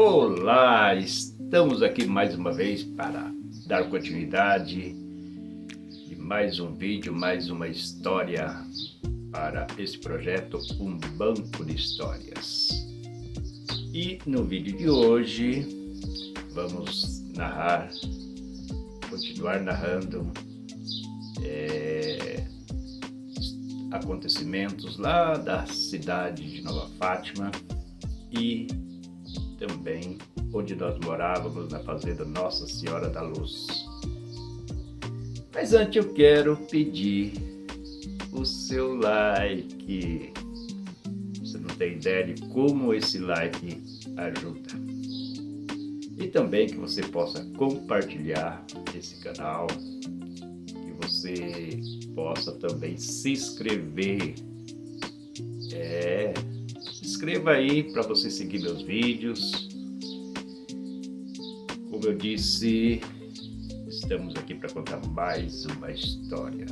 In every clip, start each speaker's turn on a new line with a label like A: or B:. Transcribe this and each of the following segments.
A: Olá, estamos aqui mais uma vez para dar continuidade de mais um vídeo, mais uma história para esse projeto Um Banco de Histórias. E no vídeo de hoje vamos continuar narrando acontecimentos lá da cidade de Nova Fátima e também onde nós morávamos, na fazenda Nossa Senhora da Luz. Mas antes eu quero pedir o seu like. Você não tem ideia de como esse like ajuda. E também que você possa compartilhar esse canal, que você possa também se inscrever. Se inscreva aí para você seguir meus vídeos. Como eu disse, estamos aqui para contar mais uma história.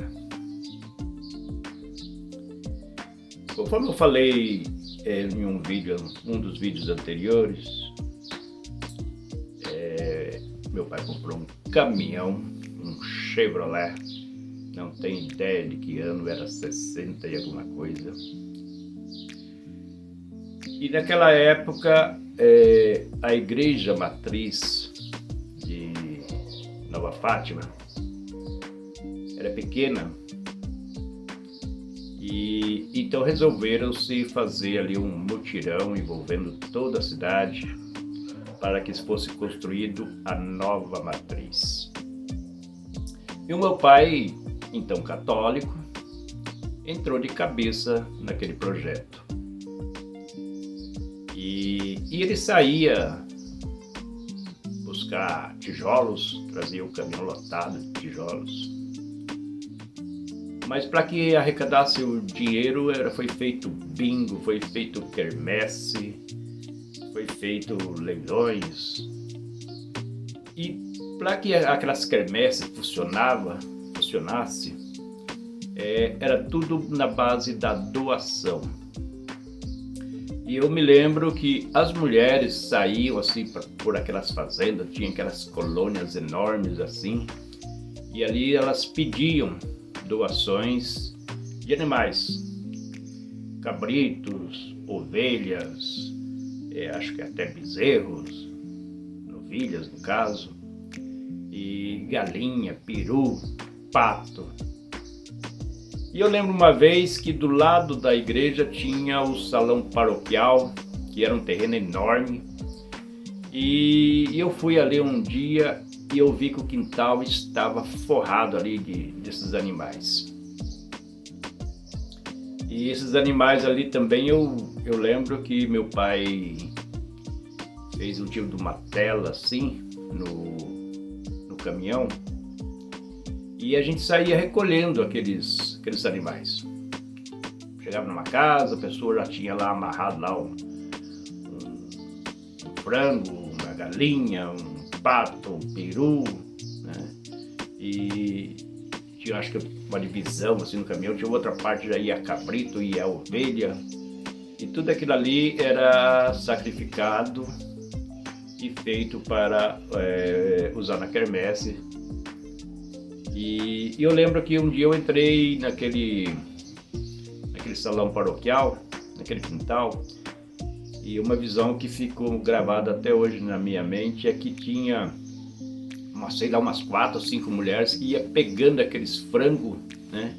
A: Conforme eu falei em um dos vídeos anteriores, meu pai comprou um caminhão, um Chevrolet, não tenho ideia de que ano, era 60 e alguma coisa. E naquela época, a igreja matriz de Nova Fátima era pequena, e então resolveram-se fazer ali um mutirão envolvendo toda a cidade para que fosse construído a nova matriz. E o meu pai, então católico, entrou de cabeça naquele projeto. E ele saía buscar tijolos, trazia o caminhão lotado de tijolos. Mas para que arrecadasse o dinheiro, foi feito bingo, foi feito quermesse, foi feito leilões. E para que aquelas quermesses funcionasse, era tudo na base da doação. E eu me lembro que as mulheres saíam assim por aquelas fazendas, tinha aquelas colônias enormes assim, e ali elas pediam doações de animais, cabritos, ovelhas, acho que até bezerros, novilhas no caso, e galinha, peru, pato. E eu lembro uma vez que do lado da igreja tinha o salão paroquial, que era um terreno enorme, e eu fui ali um dia e eu vi que o quintal estava forrado ali desses animais. E esses animais ali também eu lembro que meu pai fez um tipo de uma tela assim no caminhão, e a gente saía recolhendo aqueles animais. Chegava numa casa, a pessoa já tinha lá amarrado lá um frango, uma galinha, um pato, um peru, né? E tinha, acho que uma divisão assim no caminhão, tinha outra parte, já ia cabrito, ia ovelha, e tudo aquilo ali era sacrificado e feito para usar na quermesse. E eu lembro que um dia eu entrei naquele salão paroquial, naquele quintal, e uma visão que ficou gravada até hoje na minha mente é que tinha umas 4 ou 5 mulheres que ia pegando aqueles frangos, né?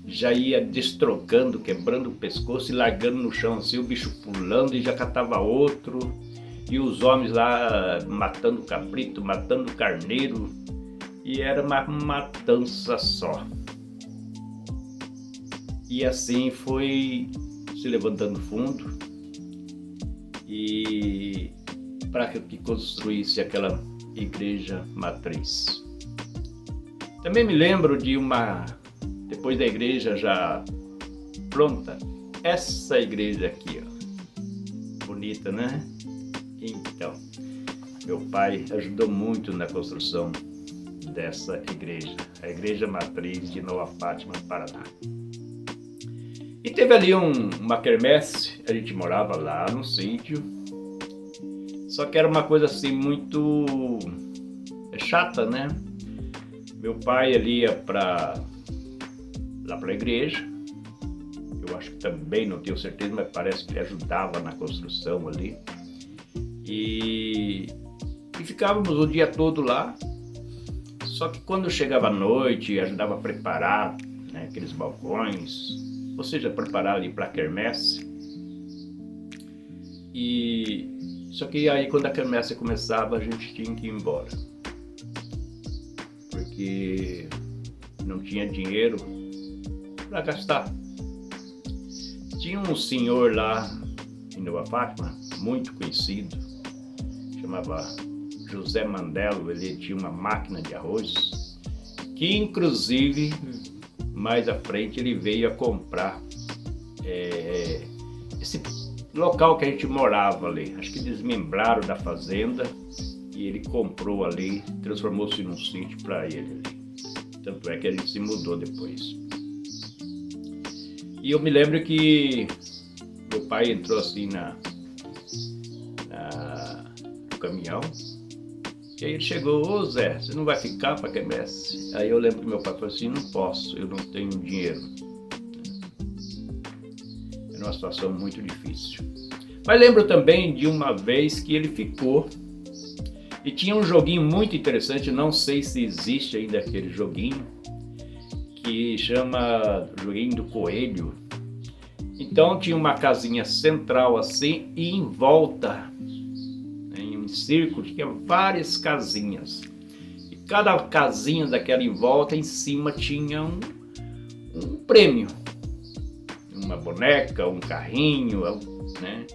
A: Já ia destrocando, quebrando o pescoço e largando no chão assim, o bicho pulando, e já catava outro, e os homens lá matando cabrito, matando carneiro. E era uma matança só. E assim foi se levantando fundo, e para que construísse aquela igreja matriz. Também me lembro de depois da igreja já pronta, essa igreja aqui, ó, bonita, né? Então, meu pai ajudou muito na construção dessa igreja, a Igreja Matriz de Nova Fátima, Paraná. E teve ali uma quermesse, a gente morava lá no sítio, Só que era uma coisa assim muito chata, né? Meu pai ele ia lá para a igreja. Eu acho que também, não tenho certeza, mas parece que ele ajudava na construção ali. E ficávamos o dia todo lá. Só que quando chegava a noite, ajudava a preparar, né, aqueles balcões, ou seja, preparar ali para a quermesse. Só que aí quando a quermesse começava, a gente tinha que ir embora. Porque não tinha dinheiro para gastar. Tinha um senhor lá em Nova Fátima, muito conhecido, chamava José Mandelo. Ele tinha uma máquina de arroz, que inclusive mais à frente ele veio a comprar esse local que a gente morava ali. Acho que desmembraram da fazenda e ele comprou ali, transformou-se num sítio para ele ali. Tanto é que a gente se mudou depois. E eu me lembro que meu pai entrou assim no caminhão. E aí ele chegou: ô Zé, você não vai ficar para a quermesse? Aí eu lembro que meu pai falou assim: não posso, eu não tenho dinheiro. Era uma situação muito difícil. Mas lembro também de uma vez que ele ficou e tinha um joguinho muito interessante, não sei se existe ainda aquele joguinho, que chama joguinho do coelho. Então tinha uma casinha central assim e em volta, em um círculo, tinha várias casinhas. E cada casinha daquela em volta, em cima tinha um prêmio. Uma boneca, um carrinho, né?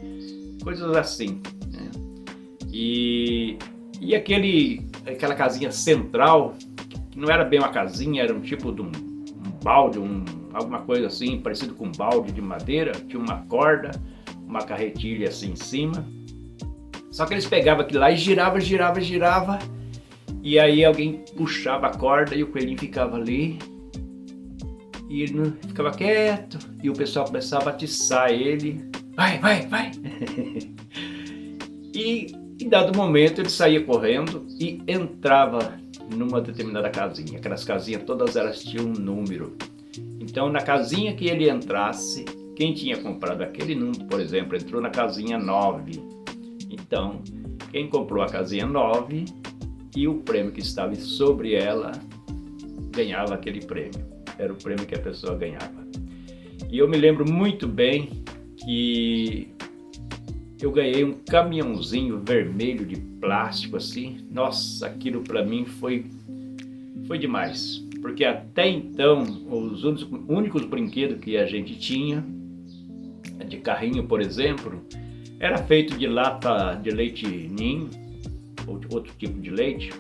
A: Coisas assim, né? E aquela casinha central, que não era bem uma casinha, era um tipo de um balde, alguma coisa assim, parecido com um balde de madeira. Tinha uma corda, uma carretilha assim em cima. Só que eles pegavam aquilo lá e girava, e aí alguém puxava a corda e o coelhinho ficava ali. E ele não ficava quieto, e o pessoal começava a atiçar ele. Vai! E em dado momento ele saía correndo e entrava numa determinada casinha. Aquelas casinhas, todas elas tinham um número. Então na casinha que ele entrasse, quem tinha comprado aquele número, por exemplo, entrou na casinha 9. Então, quem comprou a casinha 9 e o prêmio que estava sobre ela, ganhava aquele prêmio. Era o prêmio que a pessoa ganhava. E eu me lembro muito bem que eu ganhei um caminhãozinho vermelho de plástico assim. Nossa, aquilo para mim foi demais. Porque até então, os únicos brinquedos que a gente tinha, de carrinho, por exemplo, era feito de lata de leite ninho, ou de outro tipo de leite.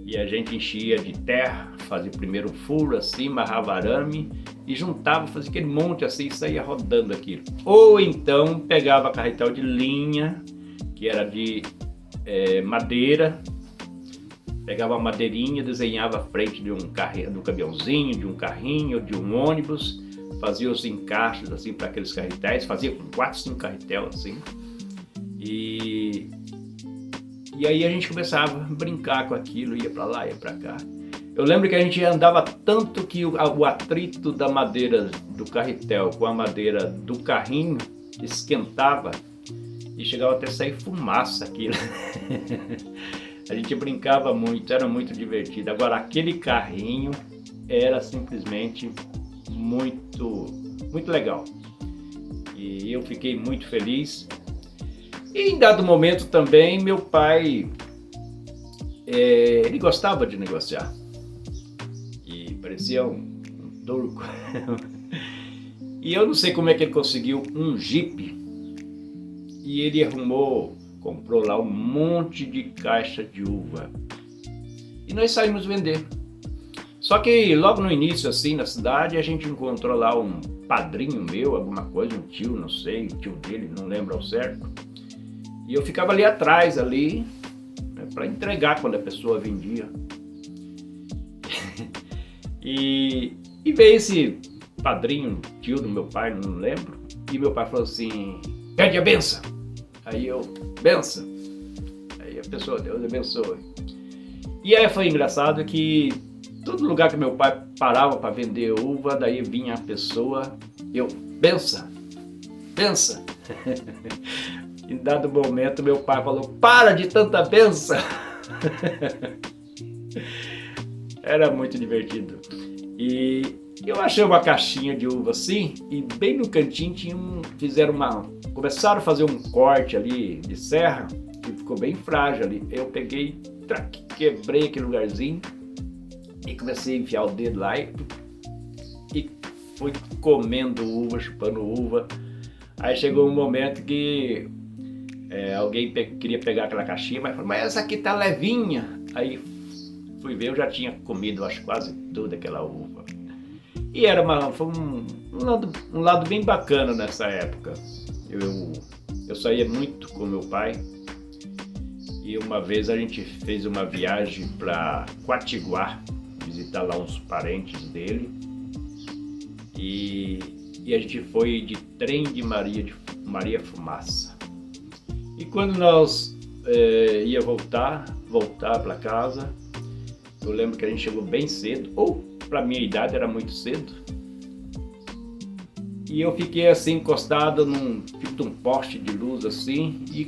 A: E a gente enchia de terra, fazia primeiro um furo assim, amarrava arame e juntava, fazia aquele monte assim e saía rodando aquilo. Ou então pegava carretel de linha, que era de madeira, pegava a madeirinha, desenhava a frente de um caminhãozinho, de um carrinho, de um ônibus, fazia os encaixes assim para aqueles carretéis, fazia com 4, 5 carretel assim. E aí a gente começava a brincar com aquilo, ia para lá, ia para cá. Eu lembro que a gente andava tanto que o atrito da madeira do carretel com a madeira do carrinho esquentava e chegava até a sair fumaça aquilo. A gente brincava muito, era muito divertido. Agora aquele carrinho era simplesmente muito legal. E eu fiquei muito feliz. E em dado momento também, meu pai, ele gostava de negociar. E parecia um turco. E eu não sei como é que ele conseguiu um Jeep. E ele comprou lá um monte de caixa de uva. E nós saímos vender. Só que logo no início, assim, na cidade, a gente encontrou lá um padrinho meu, alguma coisa, um tio, não sei, o tio dele, não lembro ao certo. E eu ficava ali atrás, ali, né, para entregar quando a pessoa vendia. E veio esse padrinho, tio do meu pai, não lembro. E meu pai falou assim: pede a benção. Aí eu, benção. pessoa, Deus abençoe. E aí foi engraçado que todo lugar que meu pai parava para vender uva, daí vinha a pessoa, benção, benção. Em dado momento meu pai falou, para de tanta benção. Era muito divertido. E eu achei uma caixinha de uva assim, e bem no cantinho começaram a fazer um corte ali de serra, que ficou bem frágil ali. Eu peguei, quebrei aquele lugarzinho, e comecei a enfiar o dedo lá e fui comendo uva, chupando uva. Aí chegou um momento que alguém queria pegar aquela caixinha, mas falou, mas essa aqui tá levinha. Aí fui ver, eu já tinha comido, acho, quase toda aquela uva. E foi um lado bem bacana nessa época. Eu saía muito com meu pai. E uma vez a gente fez uma viagem para Quatiguá, visitar lá uns parentes dele. E a gente foi de trem de Maria Fumaça. E quando nós ia voltar para casa, eu lembro que a gente chegou bem cedo, ou para minha idade era muito cedo. E eu fiquei assim encostado num tipo de um poste de luz assim e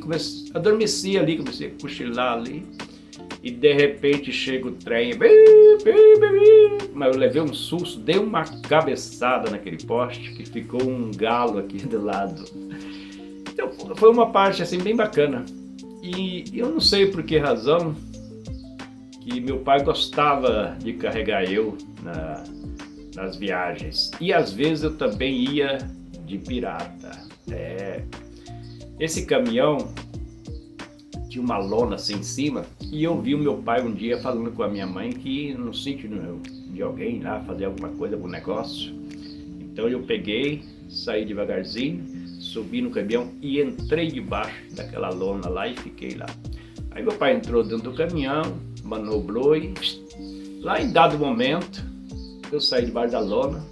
A: adormeci ali, comecei a cochilar ali. E de repente chega o trem, mas eu levei um susto, dei uma cabeçada naquele poste que ficou um galo aqui do lado. Então foi uma parte assim bem bacana. E eu não sei por que razão que meu pai gostava de carregar eu nas viagens. E às vezes eu também ia de pirata. Esse caminhão tinha uma lona assim em cima e eu vi o meu pai um dia falando com a minha mãe que no sítio de alguém lá fazer alguma coisa, algum negócio. Então eu peguei, saí devagarzinho, subi no caminhão e entrei debaixo daquela lona lá e fiquei lá. Aí meu pai entrou dentro do caminhão, manobrou e lá em dado momento eu saí debaixo da lona,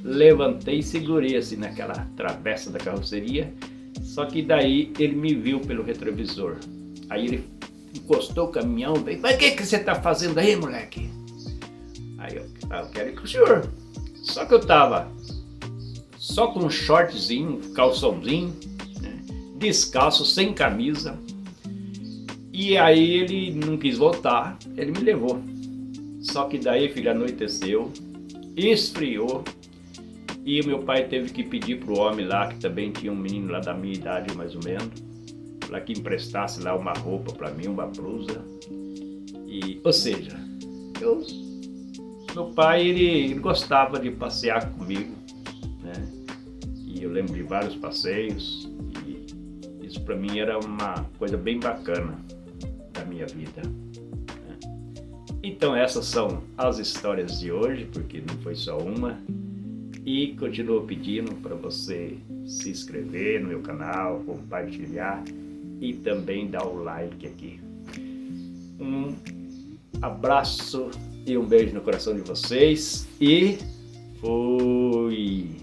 A: levantei e segurei assim naquela travessa da carroceria, só que daí ele me viu pelo retrovisor. Aí ele encostou o caminhão, veio, mas o que você tá fazendo aí, moleque? Aí eu quero ir com o senhor. Só que eu tava só com um shortzinho, calçãozinho, né, descalço, sem camisa. E aí ele não quis voltar, ele me levou. Só que daí, filho, anoiteceu, esfriou e o meu pai teve que pedir pro homem lá, que também tinha um menino lá da minha idade mais ou menos, para que emprestasse lá uma roupa para mim, uma blusa. Ou seja, meu pai ele gostava de passear comigo, né? E eu lembro de vários passeios e isso para mim era uma coisa bem bacana da minha vida. Então essas são as histórias de hoje, porque não foi só uma. E continuo pedindo para você se inscrever no meu canal, compartilhar e também dar o like aqui. Um abraço e um beijo no coração de vocês e fui!